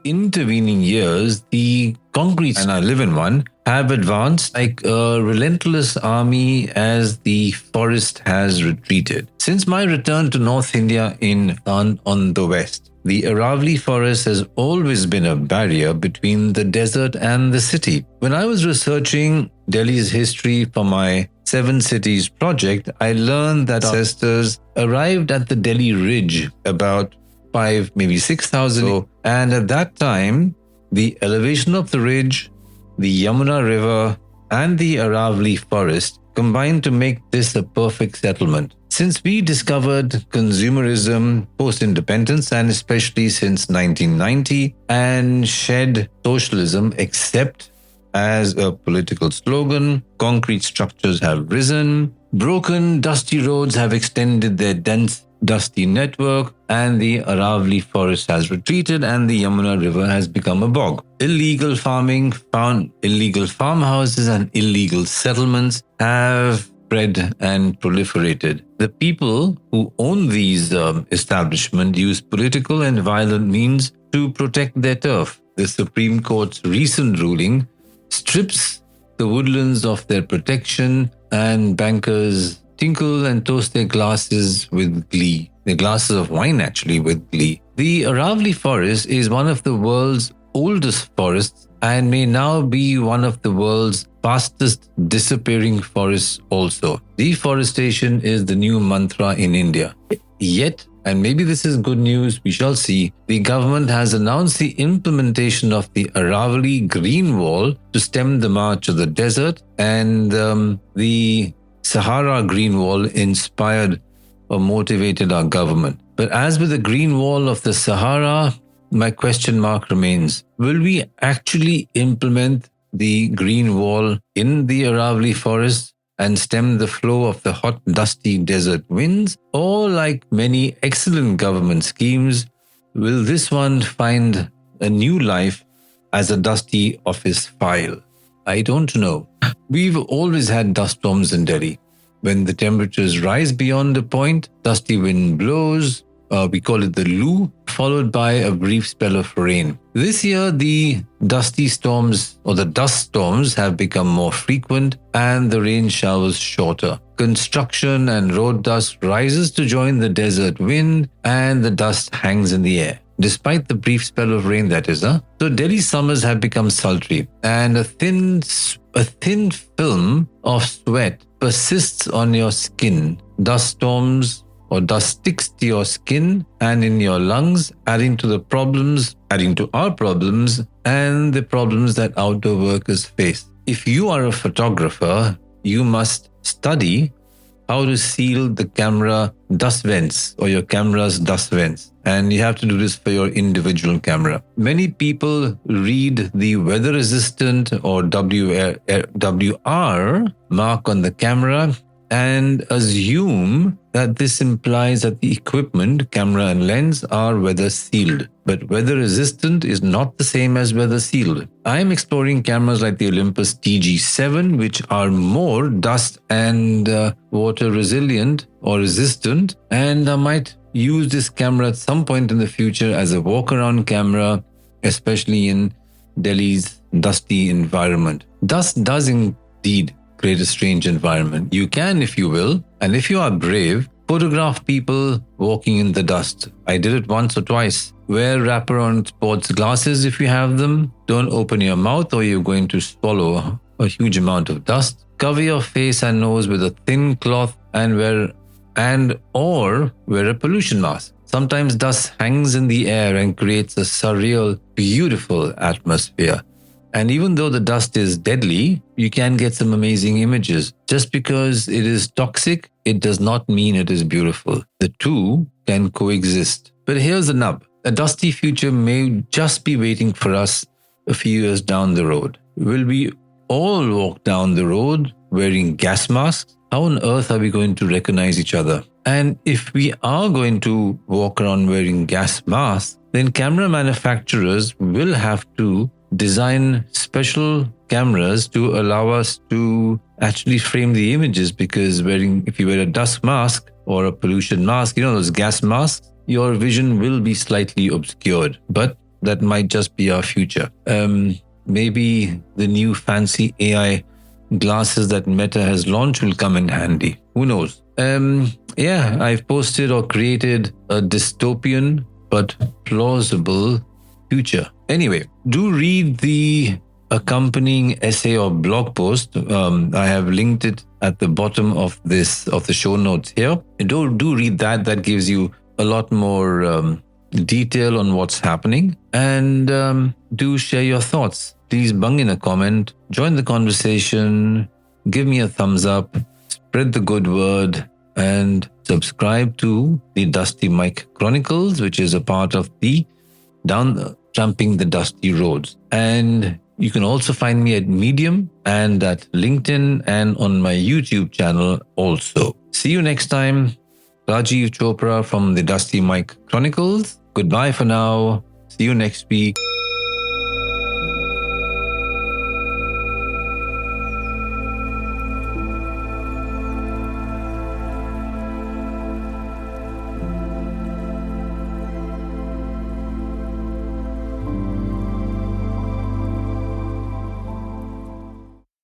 intervening years, the concrete, and I live in one, have advanced like a relentless army as the forest has retreated. Since my return to North India on the west, the Aravali forest has always been a barrier between the desert and the city. When I was researching Delhi's history for my Seven Cities project, I learned that our ancestors arrived at the Delhi Ridge about 5, maybe 6,000 ago, and at that time, the elevation of the ridge, the Yamuna River, and the Aravali forest combined to make this a perfect settlement. Since we discovered consumerism post-independence, and especially since 1990, and shed socialism except as a political slogan, concrete structures have risen, broken, dusty roads have extended their dense, dusty network, and the Aravali forest has retreated, and the Yamuna River has become a bog. Illegal farming, illegal farmhouses, and illegal settlements have spread and proliferated. The people who own these establishments use political and violent means to protect their turf. The Supreme Court's recent ruling strips the woodlands of their protection, and bankers tinkle and toast their glasses with glee. Their glasses of wine, actually, with glee. The Aravali forest is one of the world's oldest forests and may now be one of the world's fastest disappearing forests also. Deforestation is the new mantra in India. Yet, and maybe this is good news, we shall see, the government has announced the implementation of the Aravali Green Wall to stem the march of the desert, and the Sahara Green Wall inspired or motivated our government. But as with the Green Wall of the Sahara, my question mark remains. Will we actually implement the Green Wall in the Aravali forest and stem the flow of the hot, dusty desert winds? Or, like many excellent government schemes, will this one find a new life as a dusty office file? I don't know. We've always had dust storms in Delhi. When the temperatures rise beyond a point, dusty wind blows, we call it the loo, followed by a brief spell of rain. This year, the dusty storms or the dust storms have become more frequent and the rain showers shorter. Construction and road dust rises to join the desert wind, and the dust hangs in the air. Despite the brief spell of rain, that is. So Delhi summers have become sultry, and a thin film of sweat persists on your skin. Dust storms or dust sticks to your skin and in your lungs, adding to our problems and the problems that outdoor workers face. If you are a photographer, you must study how to seal the camera dust vents or your camera's dust vents. And you have to do this for your individual camera. Many people read the weather resistant or WR mark on the camera and assume that this implies that the equipment, camera and lens, are weather sealed. But weather resistant is not the same as weather sealed. I am exploring cameras like the Olympus TG7, which are more dust and water resilient or resistant, and I might use this camera at some point in the future as a walk-around camera, especially in Delhi's dusty environment. Dust does indeed create a strange environment. You can, if you will, and if you are brave, photograph people walking in the dust. I did it once or twice. Wear wraparound sports glasses if you have them. Don't open your mouth or you're going to swallow a huge amount of dust. Cover your face and nose with a thin cloth and wear a pollution mask. Sometimes dust hangs in the air and creates a surreal, beautiful atmosphere. And even though the dust is deadly, you can get some amazing images. Just because it is toxic, it does not mean it is beautiful. The two can coexist. But here's the nub. A dusty future may just be waiting for us a few years down the road. Will we all walk down the road wearing gas masks? How on earth are we going to recognize each other? And if we are going to walk around wearing gas masks, then camera manufacturers will have to design special cameras to allow us to actually frame the images, because if you wear a dust mask or a pollution mask, those gas masks, your vision will be slightly obscured. But that might just be our future. Maybe the new fancy AI glasses that Meta has launched will come in handy. Who knows? Yeah, I've posted or created a dystopian but plausible future. Anyway, do read the accompanying essay or blog post. I have linked it at the bottom of the show notes here. Do read that. That gives you a lot more detail on what's happening. And do share your thoughts. Please bung in a comment, join the conversation, give me a thumbs up, spread the good word, and subscribe to the Dusty Mike Chronicles, which is a part of the Tramping the Dusty Roads. And you can also find me at Medium and at LinkedIn and on my YouTube channel also. See you next time. Rajiv Chopra from the Dusty Mike Chronicles. Goodbye for now. See you next week.